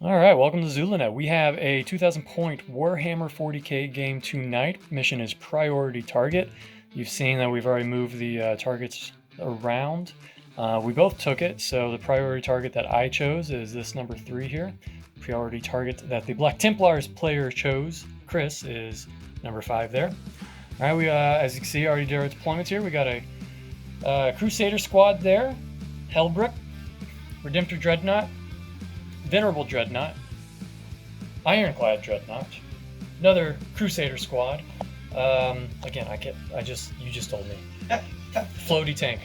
All right, welcome to ZulaNet. We have a 2,000 point Warhammer 40k game tonight. Mission is priority target. You've seen that we've already moved the targets around. We both took it, so the priority target that I chose is this number 3 here. Priority target that the Black Templars player chose, Chris, is number 5 there. All right, we as you can see, already did our deployments here. We got a Crusader squad there, Hellbrook, Redemptor Dreadnought, Venerable Dreadnought, Ironclad Dreadnought, another Crusader squad. Again, you just told me. Floaty tank.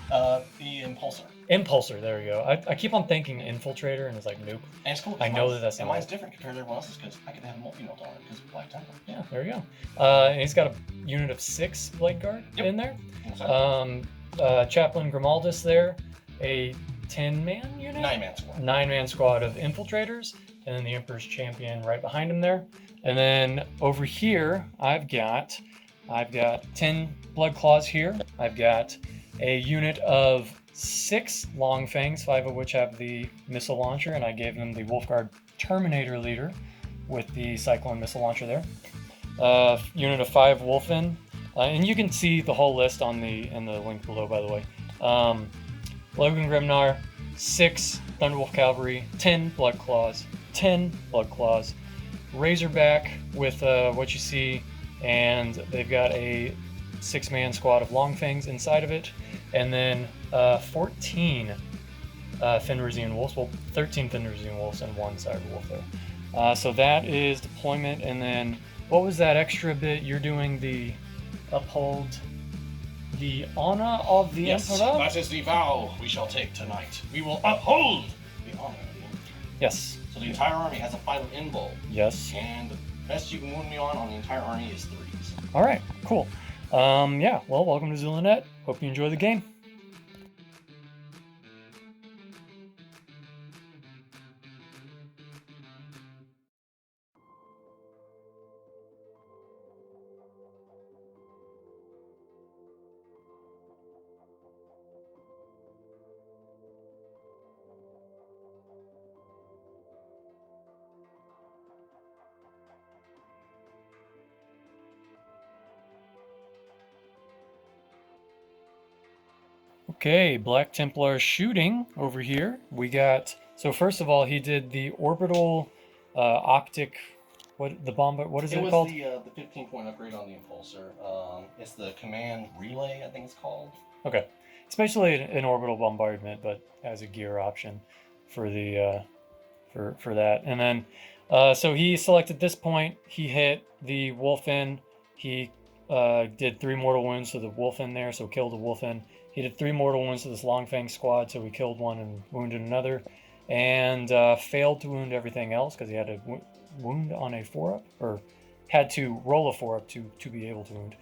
The Impulsor. Impulsor, there we go. I keep on thinking Infiltrator, and it's like, nope. And it's cool. I know that's and not mine's different compared to everyone else's because I can have multi-melt on it because Black Temple. Yeah, there you go. And he's got a unit of 6 Blade Guard in there. Chaplain Grimaldus there, a 10-man unit? 9-man squad. 9-man squad of infiltrators, and then the Emperor's Champion right behind him there. And then over here, I've got 10 Blood Claws here. I've got a unit of 6 Long Fangs, 5 of which have the missile launcher, and I gave them the Wolfguard Terminator leader with the Cyclone missile launcher there. Unit of 5 Wolfen, and you can see the whole list in the link below, by the way. Logan Grimnar, 6 Thunderwolf Cavalry, 10 Blood Claws, Razorback with what you see, and they've got a 6-man squad of Longfangs inside of it, and then 14 Fenrisian Wolves, well, 13 Fenrisian Wolves and 1 Cyber Wolf there. So that is deployment, and then what was that extra bit? You're doing the uphold the honor of the Emperor? That is the vow we shall take tonight. We will uphold the honor of the Emperor. Yes. So the entire army has a final invul. Yes. And the best you can wound me on the entire army is 3s. All right, cool. Yeah, well, welcome to ZulaNet. Hope you enjoy the game. Okay, Black Templar shooting over here. We got, so first of all, he did the orbital optic, what is it called? It was the 15-point upgrade on the Impulsor. It's the command relay, I think it's called. Okay, it's basically an orbital bombardment, but as a gear option for the for that. And then, so he selected this point. He hit the Wolfen. He did 3 mortal wounds to the Wolfen there, so killed the Wolfen. He did 3 mortal wounds to this Longfang squad, so we killed one and wounded another, and failed to wound everything else because he had to wound on a 4-up, or had to roll a 4-up to be able to wound.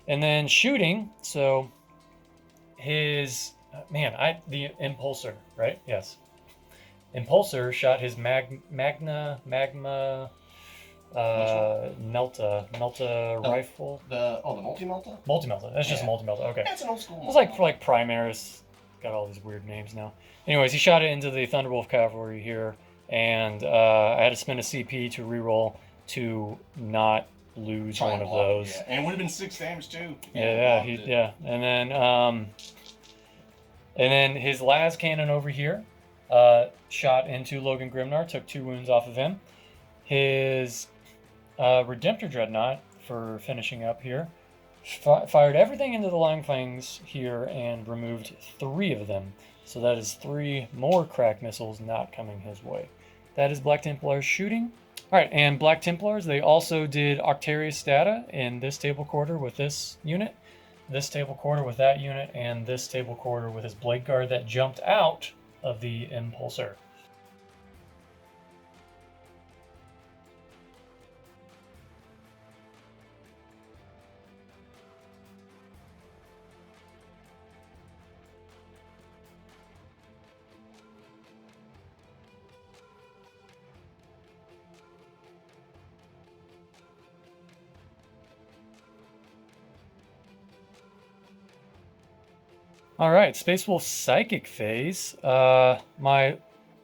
And then shooting, so his the Impulsor, right? Yes, Impulsor shot his Magma Melta rifle. The multi-melta? Multi-melta. That's just a multi-melta. Okay. That's an old school. It's like Primaris. Got all these weird names now. Anyways, he shot it into the Thunderwolf Cavalry here, and I had to spend a CP to reroll to not lose one of those. Yeah. And it would have been 6 damage too. Yeah. And then his las cannon over here shot into Logan Grimnar, took 2 wounds off of him. His Redemptor Dreadnought, for finishing up here, fired everything into the Longfangs here and removed 3 of them. So that is 3 more crack missiles not coming his way. That is Black Templars shooting. All right, and Black Templars, they also did Octarius Stata in this table quarter with this unit, this table quarter with that unit, and this table quarter with his Blade Guard that jumped out of the Impulsor. All right, Spacewolf Psychic phase. My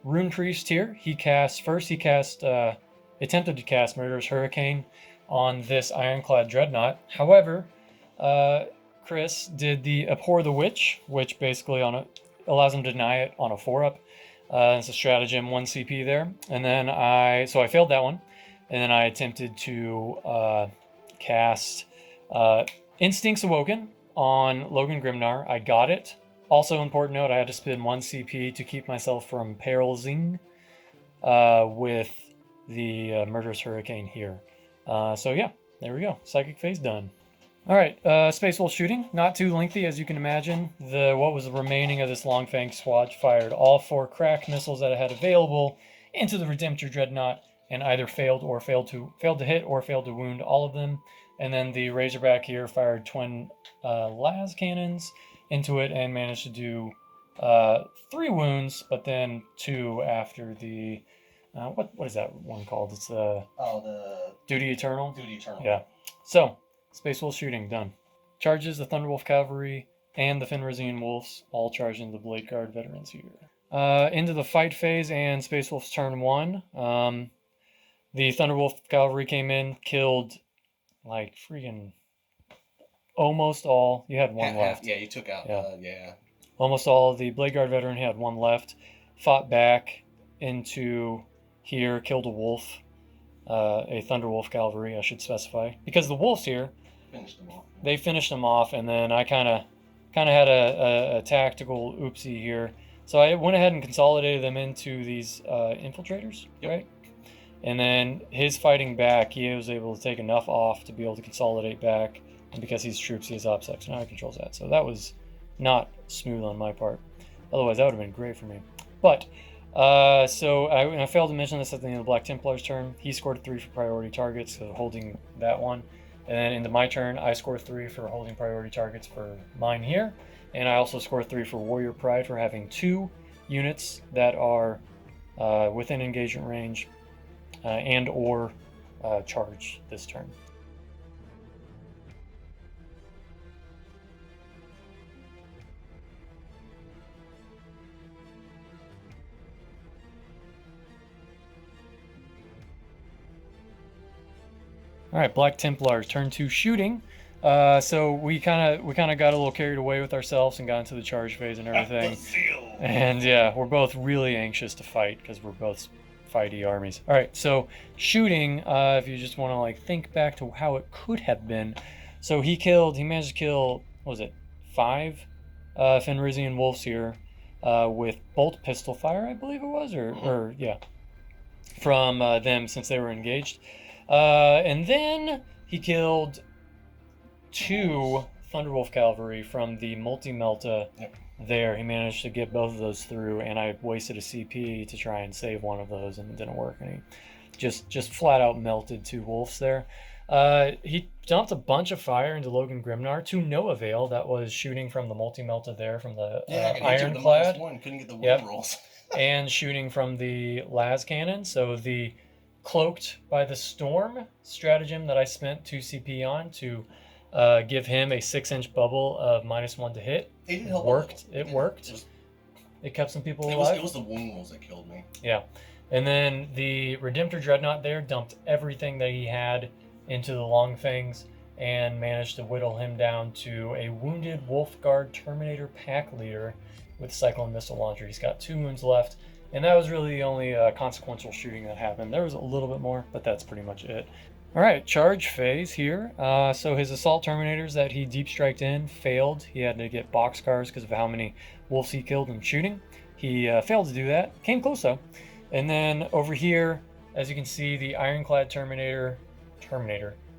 Rune Priest here. He cast, attempted to cast Murderous Hurricane on this Ironclad Dreadnought. However, Chris did the Abhor the Witch, which basically allows him to deny it on a 4-up. It's a stratagem, 1 CP there. And then I failed that one. And then I attempted to cast Instincts Awoken on Logan Grimnar. I got it. Also, important note, I had to spend 1 CP to keep myself from perilsing with the Murderous Hurricane here. So yeah, there we go. Psychic phase done. All right, Space Wolf shooting. Not too lengthy, as you can imagine. What was remaining of this Longfang squad fired all 4 crack missiles that I had available into the Redemptor Dreadnought, and either failed to hit or failed to wound all of them. And then the Razorback here fired twin las cannons into it and managed to do 3 wounds, but then 2 after the what is that one called? It's the Duty Eternal. Duty Eternal. Yeah. So Space Wolf shooting done. Charges the Thunderwolf Cavalry and the Fenrisian Wolves all charged into the Blade Guard veterans here. Into the fight phase and Space Wolf's turn 1. The Thunderwolf Cavalry came in, killed like freaking almost all. You had 1 left. Yeah, you took out. Yeah. Almost all. The Blade Guard veteran had 1 left. Fought back into here, killed a wolf, a Thunderwolf Cavalry, I should specify, because the wolves here Finished them off. They finished them off, and then I kind of had a tactical oopsie here, so I went ahead and consolidated them into these infiltrators, right? And then his fighting back, he was able to take enough off to be able to consolidate back. And because he's troops, he has OPSEC, so now he controls that. So that was not smooth on my part. Otherwise, that would have been great for me. But, so I failed to mention this at the end of the Black Templars turn. He scored 3 for priority targets, so holding that one. And then into my turn, I scored 3 for holding priority targets for mine here. And I also scored 3 for Warrior Pride for having 2 units that are within engagement range and or charge this turn. All right, Black Templars, turn 2 shooting. So we kind of got a little carried away with ourselves and got into the charge phase and everything. And yeah, we're both really anxious to fight because we're both fighty armies. All right, so shooting, if you just want to like think back to how it could have been. So he managed to kill, what was it, 5 Fenrisian wolves here with bolt pistol fire, I believe it was, or yeah, from them since they were engaged. And then he killed 2 Thunderwolf Cavalry from the multi-melta. There, he managed to get both of those through, and I wasted a CP to try and save one of those, and it didn't work. And he just flat out melted 2 wolves there. He dumped a bunch of fire into Logan Grimnar to no avail. That was shooting from the multi-melta there, from the Ironclad. Couldn't get the wound rolls. And shooting from the las cannon. So the Cloaked by the Storm stratagem that I spent 2 CP on to give him a 6-inch bubble of -1 to hit. It did help. It worked. It kept some people alive. It was the wound rolls that killed me. Yeah. And then the Redemptor Dreadnought there dumped everything that he had into the long things and managed to whittle him down to a wounded Wolfguard Terminator pack leader with Cyclone Missile Launcher. He's got 2 wounds left. And that was really the only consequential shooting that happened. There was a little bit more, but that's pretty much it. All right, charge phase here. So his assault terminators that he deep striked in failed. He had to get boxcars because of how many wolves he killed in shooting. He failed to do that. Came close though. And then over here, as you can see, the Ironclad Terminator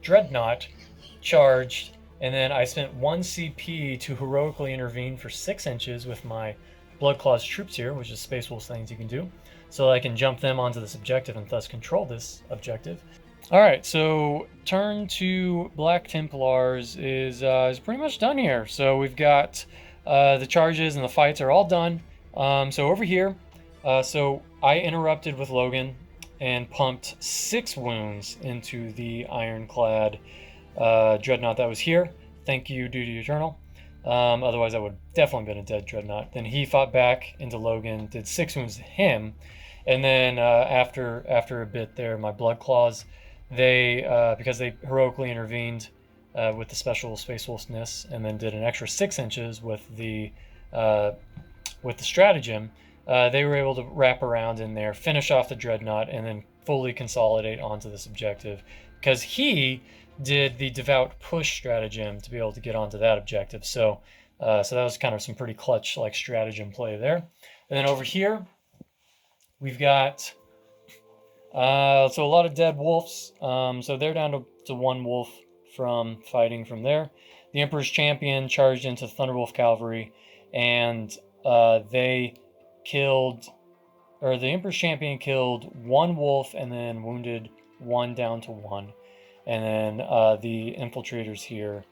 Dreadnought charged. And then I spent 1 CP to heroically intervene for 6 inches with my Bloodclaw's troops here, which is Space Wolves things you can do, so I can jump them onto this objective and thus control this objective. All right, so turn 2 Black Templars is pretty much done here. So we've got the charges and the fights are all done. So over here, so I interrupted with Logan and pumped 6 wounds into the Ironclad Dreadnought that was here. Thank you, Duty Eternal. Otherwise, that would have definitely been a dead dreadnought. Then he fought back into Logan, did 6 wounds to him, and then after a bit there, my blood claws, they because they heroically intervened with the special Space Wolfness, and then did an extra 6 inches uh, with the stratagem. They were able to wrap around in there, finish off the dreadnought, and then fully consolidate onto this objective because he did the devout push stratagem to be able to get onto that objective. So that was kind of some pretty clutch like stratagem play there. And then over here we've got so a lot of dead wolves. So they're down to 1 wolf from fighting from there. The Emperor's Champion charged into Thunderwolf Cavalry, and they killed, or the Emperor's Champion killed 1 wolf and then wounded 1 down to 1. And then the infiltrators here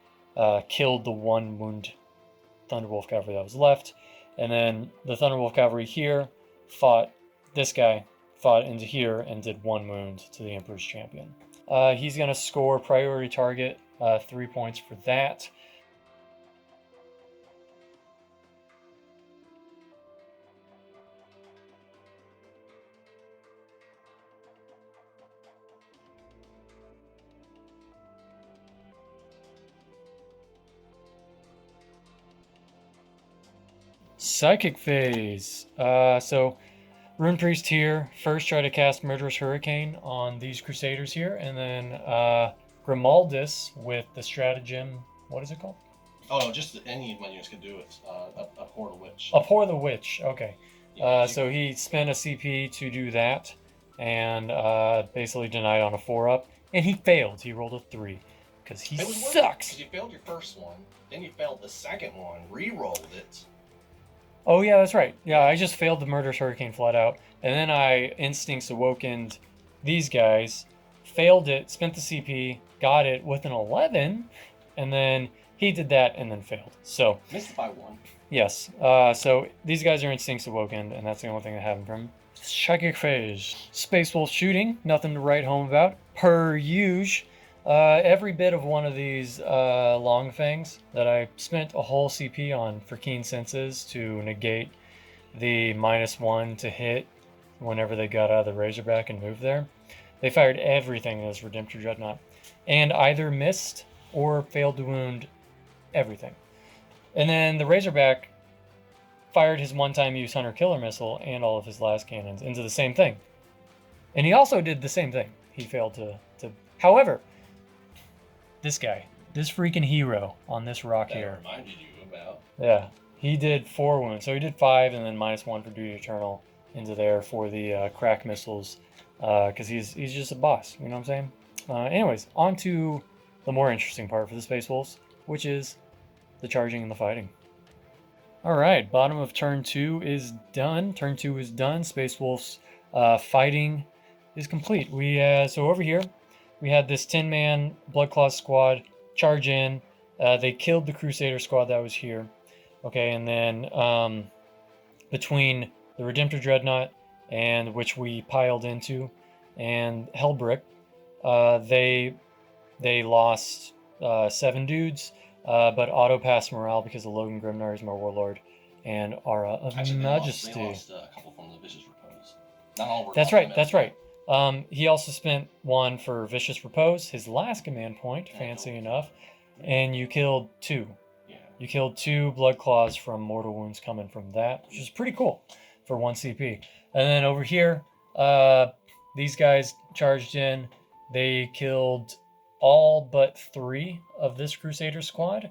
killed the 1 wound Thunderwolf Cavalry that was left. And then the Thunderwolf Cavalry here fought into here and did 1 wound to the Emperor's Champion. He's going to score priority target, 3 points for that. Psychic phase. So Rune Priest here first try to cast Murderous Hurricane on these Crusaders here, and then Grimaldus with the stratagem. What is it called? Oh no, just any of my units could do it. Abhor the Witch. Abhor the Witch. Okay. Yeah, so he spent a CP to do that, and basically denied on a 4-up, and he failed. He rolled a 3 because he sucks. Because you failed your first one, then you failed the second one, re-rolled it. Oh yeah, that's right. Yeah, I just failed the Murderous Hurricane flat out, and then I Instincts Awokened these guys, failed it, spent the CP, got it with an 11, and then he did that and then failed. So missed by 1. Yes. So these guys are Instincts Awokened, and that's the only thing that happened from him. Psychic phase. Space Wolf shooting. Nothing to write home about. Per usual. Every bit of one of these long fangs that I spent a whole CP on for Keen Senses to negate the -1 to hit whenever they got out of the Razorback and moved there. They fired everything as Redemptor Dreadnought and either missed or failed to wound everything. And then the Razorback fired his one-time use Hunter Killer Missile and all of his last cannons into the same thing. And he also did the same thing. He failed to... However, this guy, this freaking hero on this rock that here. Reminded you about. Yeah, he did 4 wounds. So he did 5 and then -1 for Duty Eternal into there for the crack missiles, because he's just a boss. You know what I'm saying? Anyways, on to the more interesting part for the Space Wolves, which is the charging and the fighting. All right, bottom of turn 2 is done. Turn 2 is done. Space Wolves fighting is complete. So over here, we had this 10-man Bloodclaw squad charge in. They killed the Crusader squad that was here. Okay, and then between the Redemptor Dreadnought, and which we piled into, and Hellbrick, they lost 7 dudes, but auto-pass morale because of Logan Grimnar is my Warlord, and Aura of Majesty. They lost a couple from the Vicious Repose. Not all were. That's right, that's right. He also spent 1 for Vicious Repose, his last command point, fancy enough, and you killed 2. Yeah. You killed 2 Blood Claws from mortal wounds coming from that, which is pretty cool for 1 CP. And then over here, these guys charged in. They killed all but 3 of this Crusader squad.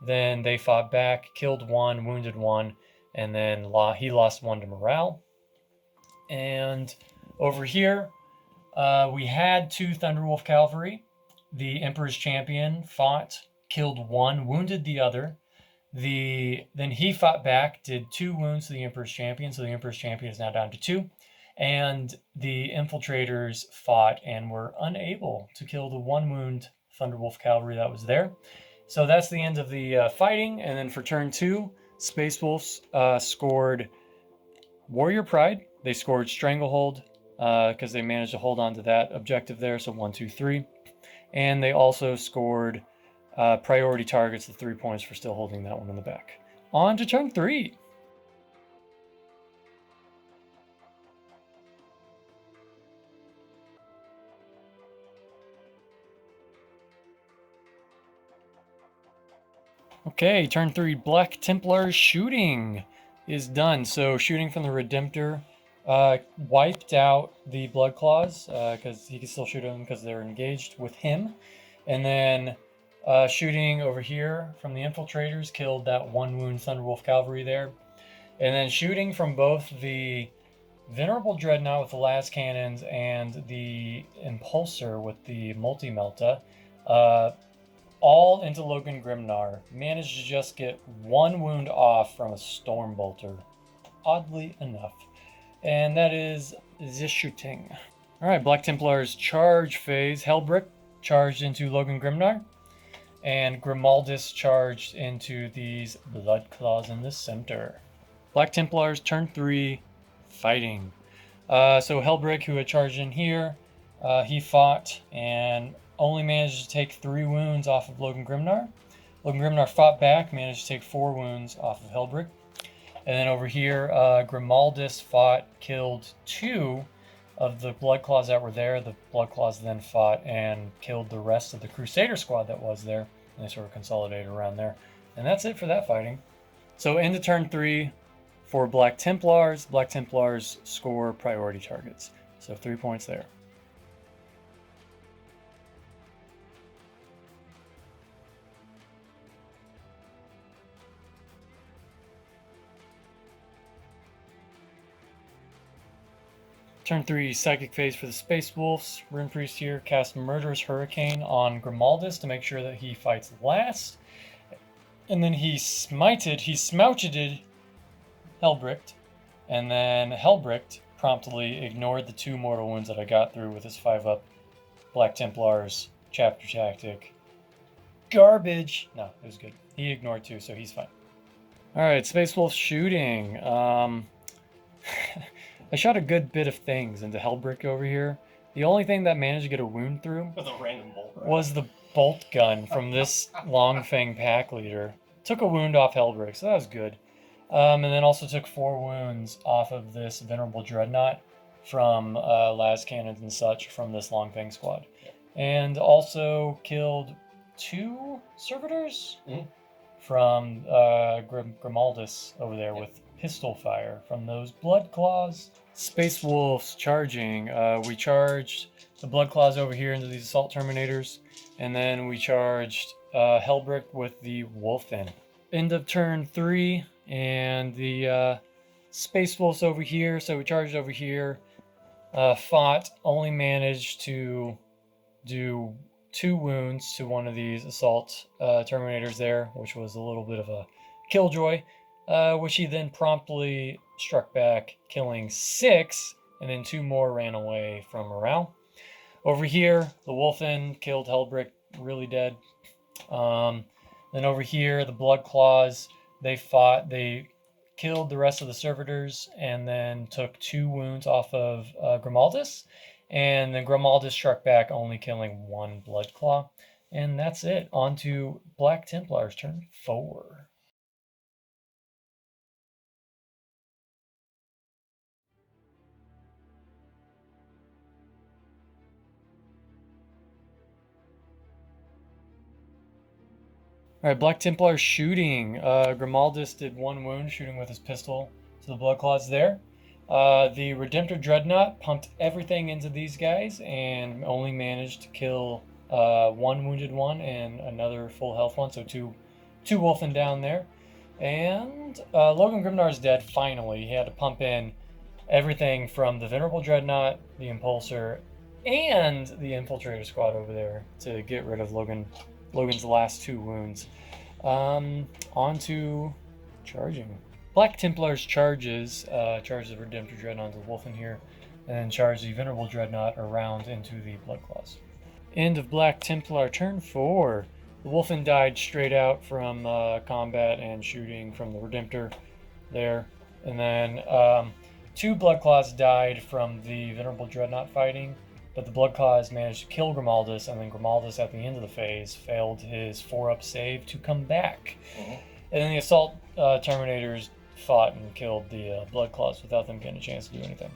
Then they fought back, killed 1, wounded 1, and then he lost 1 to morale. And over here, we had 2 Thunderwolf Cavalry. The Emperor's Champion fought, killed 1, wounded the other. Then he fought back, did 2 wounds to the Emperor's Champion, so the Emperor's Champion is now down to 2. And the Infiltrators fought and were unable to kill the 1 wound Thunderwolf Cavalry that was there. So that's the end of the fighting. And then for turn 2, Space Wolves scored Warrior Pride. They scored Stranglehold because they managed to hold on to that objective there. So 1, 2, 3. And they also scored priority targets the 3 points for still holding that one in the back. On to turn 3. Okay, turn 3, Black Templars shooting is done. So shooting from the Redemptor wiped out the Blood Claws because he can still shoot them because they're engaged with him. And then shooting over here from the Infiltrators killed that 1 wound Thunderwolf Cavalry there. And then shooting from both the Venerable Dreadnought with the last cannons and the Impulsor with the Multi-Melta, all into Logan Grimnar. Managed to just get 1 wound off from a Stormbolter, oddly enough. And that is the shooting. Alright, Black Templars charge phase. Hellbrick charged into Logan Grimnar. And Grimaldus charged into these Blood Claws in the center. Black Templars turn 3, fighting. So Hellbrick, who had charged in here, he fought and only managed to take 3 wounds off of Logan Grimnar. Logan Grimnar fought back, managed to take 4 wounds off of Hellbrick. And then over here, Grimaldus fought, killed 2 of the Blood Claws that were there. The Blood Claws then fought and killed the rest of the Crusader squad that was there. And they sort of consolidated around there. And that's it for that fighting. So into turn 3 for Black Templars. Black Templars score priority targets. So 3 points there. Turn 3, Psychic Phase for the Spacewolves. Rune Priest here cast Murderous Hurricane on Grimaldus to make sure that he fights last. And then he smouched Hellbrick. And then Hellbrick promptly ignored the 2 mortal wounds that I got through with his 5-up Black Templars chapter tactic. Garbage! No, it was good. He ignored 2, so he's fine. Alright, Spacewolf shooting. I shot a good bit of things into Hellbrick over here. The only thing that managed to get a wound through With a random bolt, right? was the bolt gun from this Longfang pack leader. Took a wound off Hellbrick, so that was good. And then also took 4 wounds off of this Venerable Dreadnought from las cannons and such from this Longfang squad. And also killed 2 servitors from Grimaldus over there with pistol fire from those Blood Claws. Space Wolves charging. We charged the Blood Claws over here into these Assault Terminators, and then we charged Hellbrick with the Wolfen. End of turn 3, and the Space Wolves over here. So we charged over here, fought, only managed to do 2 wounds to one of these Assault Terminators there, which was a little bit of a killjoy. Which he then promptly struck back, killing 6, and then 2 more ran away from morale. Over here, the Wolfen killed Hellbrick, really dead. Then over here, the Blood Claws, they fought, they killed the rest of the servitors, and then took 2 wounds off of Grimaldus. And then Grimaldus struck back, only killing 1 Blood Claw. And that's it. On to Black Templars, turn 4. Alright, Black Templar shooting. Grimaldus did 1 wound shooting with his pistol to the Blood Claws there. The Redemptor Dreadnought pumped everything into these guys and only managed to kill 1 wounded one and another full health one, so two Wolfen down there. And Logan Grimnar is dead, finally. He had to pump in everything from the Venerable Dreadnought, the Impulsor, and the Infiltrator squad over there to get rid of Logan's last 2 wounds. On to charging. Black Templars charges the Redemptor Dreadnought into the Wolfen here, and then charge the Venerable Dreadnought around into the Blood Claws. End of Black Templar turn 4. The Wolfen died straight out from combat and shooting from the Redemptor there. And then 2 Blood Claws died from the Venerable Dreadnought fighting. but the Blood Claws managed to kill Grimaldus, and then Grimaldus at the end of the phase failed his 4-up save to come back. Mhm. And then the Assault Terminators fought and killed the Blood Claws without them getting a chance to do anything.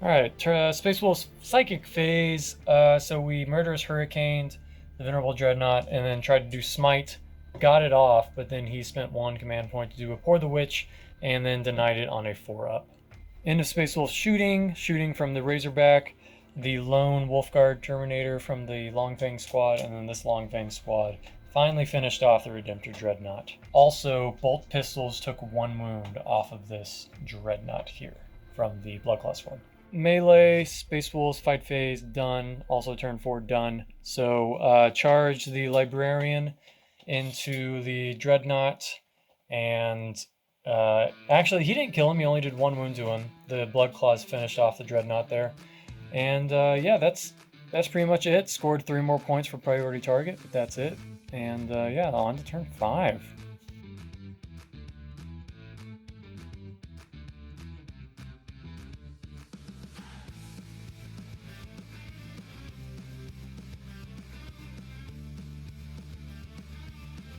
Alright, Spacewolves Psychic phase. So we Murderous Hurricaned the Venerable Dreadnought and then tried to do Smite. Got it off, but then he spent 1 command point to do a Pour the Witch and then denied it on a 4-up. End of Spacewolves shooting from the Razorback, the lone Wolfguard Terminator from the Longfang squad, and then this Longfang squad finally finished off the Redemptor Dreadnought. Also, bolt pistols took 1 wound off of this Dreadnought here from the Bloodclaw squad. Melee, Spacewolves fight phase, done. Also turn 4, done. So charge the Librarian into the Dreadnought, and actually he didn't kill him, he only did 1 wound to him. The Blood Claws finished off the Dreadnought there. And yeah, that's pretty much it. Scored 3 more points for priority target, but that's it. And yeah, on to turn 5.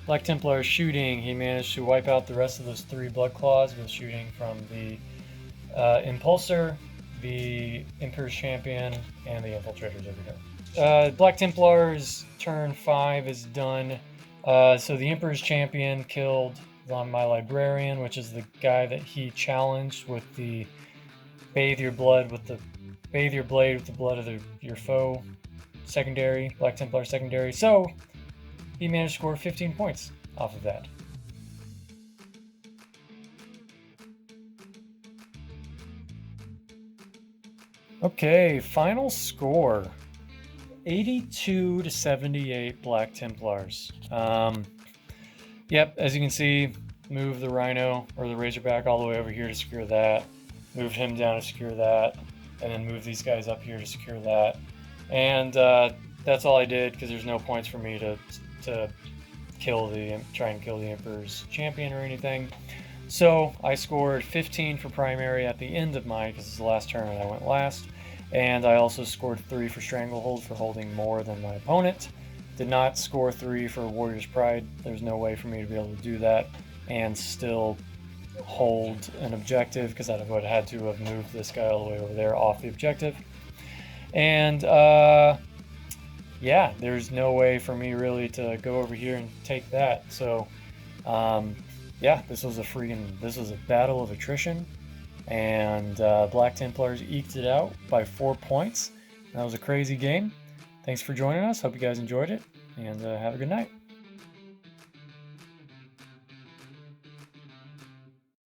Black Templar shooting, he managed to wipe out the rest of those 3 Blood Claws with shooting from the Impulsor, the Emperor's Champion, and the Infiltrators over here. Black Templar's turn 5 is done. So the Emperor's Champion killed my Librarian, which is the guy that he challenged with the bathe your blade with the blood of your foe secondary, Black Templar secondary. So he managed to score 15 points off of that. Okay, final score. 82 to 78 Black Templars. Yep, as you can see, move the Rhino or the Razorback all the way over here to secure that. Moved him down to secure that. And then move these guys up here to secure that. And that's all I did because there's no points for me to try and kill the Emperor's Champion or anything. So I scored 15 for primary at the end of mine because it's the last turn and I went last. And I also scored 3 for Stranglehold for holding more than my opponent. Did not score 3 for Warrior's Pride. There's no way for me to be able to do that and still hold an objective because I would have had to have moved this guy all the way over there off the objective. And yeah, there's no way for me really to go over here and take that. So yeah, this was a battle of attrition, and Black Templars eked it out by 4 points. That was a crazy game. Thanks for joining us. Hope you guys enjoyed it, and have a good night.